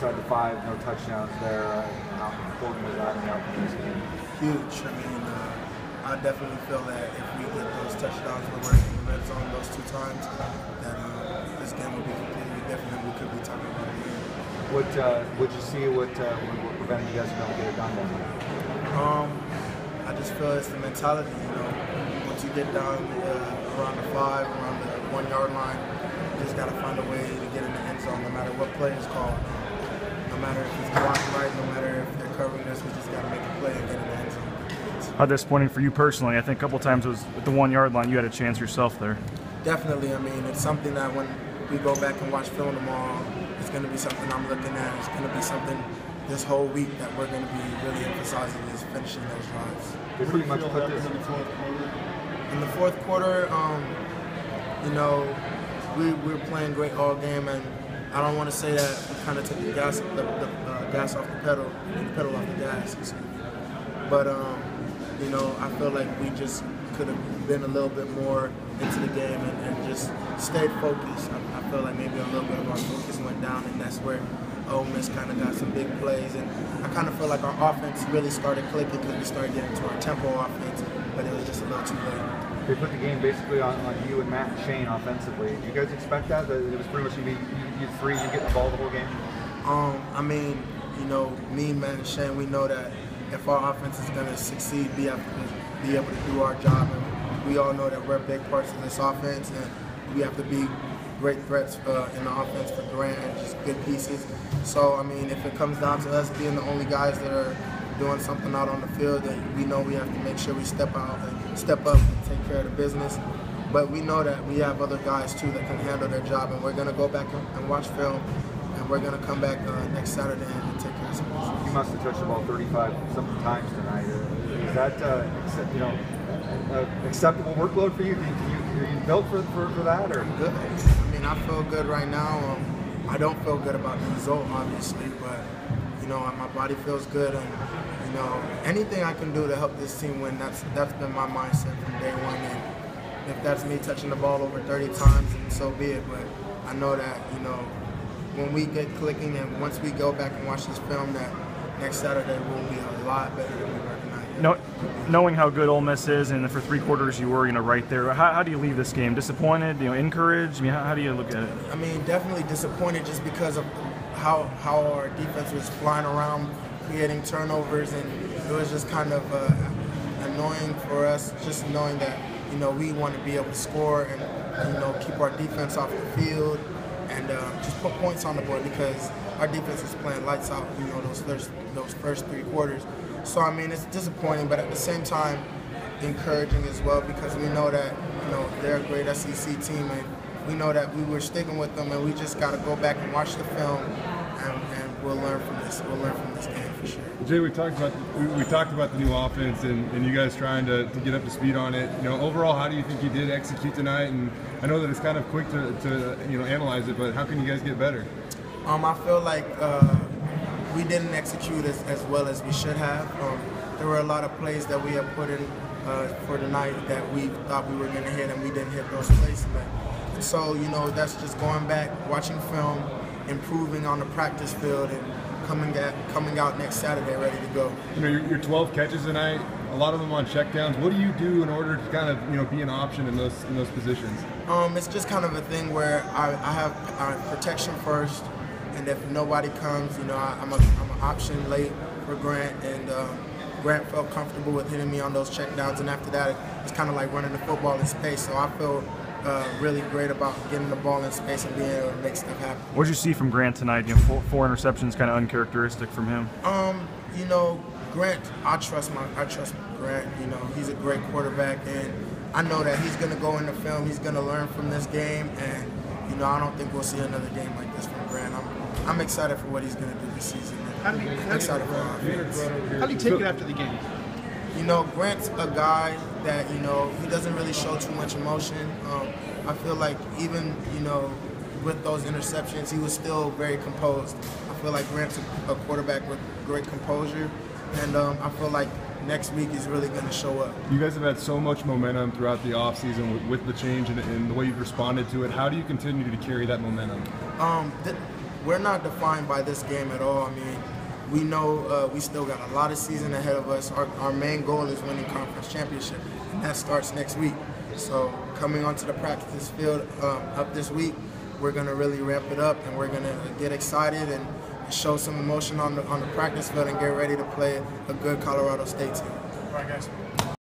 inside the 5, no touchdowns there. How important was that in the outcome of this game? Huge. I mean, I definitely feel that if we get those touchdowns when we're in the red zone those 2 times, that this game would be completely different and we could be talking about it again. What you see? What prevented you guys from able to get it done then? I just feel it's the mentality, once you get down around the 5, around the 1 yard line, you just got to find a way to get in the end zone no matter what play is called. No matter if it's blocking right, no matter if they're covering us, we just got to make a play and get in the end zone. How disappointing for you personally? I think a couple times it was at the 1 yard line, you had a chance yourself there. Definitely. I mean, it's something that when we go back and watch film tomorrow, it's going to be something I'm looking at. It's going to be something this whole week that we're going to be really emphasizing is finishing those drives. They pretty much put this in the fourth quarter. In the fourth quarter, we were playing great all game, and I don't want to say that we kind of took the gas off the pedal off the gas. Excuse me. But I feel like we just could have been a little bit more into the game and just stayed focused. I feel like maybe a little bit of our focus went down, and that's where Ole Miss kind of got some big plays. And I kind of feel like our offense really started clicking because we started getting to our tempo offense, but it was just a little too late. They put the game basically on you and Matt and Shane offensively. Did you guys expect that? That it was pretty much you three, you get the ball the whole game? I mean, me, Matt, and Shane, we know that if our offense is going to succeed, be able to do our job. And we all know that we're big parts of this offense, and we have to be great threats in the offense for Grant and just good pieces. So, I mean, if it comes down to us being the only guys that are doing something out on the field, then we know we have to make sure we step up and take care of the business. But we know that we have other guys too that can handle their job, and we're going to go back and watch film, and we're going to come back next Saturday and take care of some business. You must have touched the ball 35-something times tonight. Is that acceptable workload for you? Are you built for that? Or? Good. I mean, I feel good right now. I don't feel good about the result, obviously, but my body feels good, and anything I can do to help this team win, that's been my mindset from day one. And if that's me touching the ball over 30 times, then so be it. But I know that when we get clicking and once we go back and watch this film, that next Saturday we'll be a lot better than we were tonight. Knowing how good Ole Miss is, and for 3 quarters you were right there, how do you leave this game? Disappointed? Encouraged? I mean, how do you look at it? I mean, definitely disappointed just because of how our defense was flying around, creating turnovers, and it was just kind of annoying for us, just knowing that we want to be able to score and keep our defense off the field and just put points on the board, because our defense is playing lights out those first 3 quarters. So I mean, it's disappointing, but at the same time encouraging as well, because we know that they're a great SEC team, and we know that we were sticking with them, and we just got to go back and watch the film, and we'll learn from this. We'll learn from this game for sure. Jay, we talked about the new offense and you guys trying to get up to speed on it. Overall, how do you think you did execute tonight? And I know that it's kind of quick to analyze it, but how can you guys get better? I feel like we didn't execute as well as we should have. There were a lot of plays that we have put in for tonight that we thought we were going to hit, and we didn't hit those plays. So, that's just going back, watching film, improving on the practice field, and coming out next Saturday ready to go. Your 12 catches tonight, a lot of them on checkdowns. What do you do in order to kind of be an option in those positions? It's just kind of a thing where I have protection first, and if nobody comes, I'm an option late for Grant, and Grant felt comfortable with hitting me on those checkdowns, and after that, it's kind of like running the football in space. So I feel really great about getting the ball in space and being able to make stuff happen. What did you see from Grant tonight? 4 interceptions, kind of uncharacteristic from him. Grant, I trust Grant. He's a great quarterback, and I know that he's going to go in the film. He's going to learn from this game, and I don't think we'll see another game like this from Grant. I'm excited for what he's going to do this season. I'm excited for our offense. How do you take it after the game? Grant's a guy that, he doesn't really show too much emotion. I feel like even, with those interceptions, he was still very composed. I feel like Grant's a quarterback with great composure, and I feel like next week is really going to show up. You guys have had so much momentum throughout the offseason with the change and the way you've responded to it. How do you continue to carry that momentum? we're not defined by this game at all. I mean, we know we still got a lot of season ahead of us. Our main goal is winning conference championship, and that starts next week. So coming onto the practice field up this week, we're going to really ramp it up, and we're going to get excited and show some emotion on the practice field and get ready to play a good Colorado State team. All right, guys.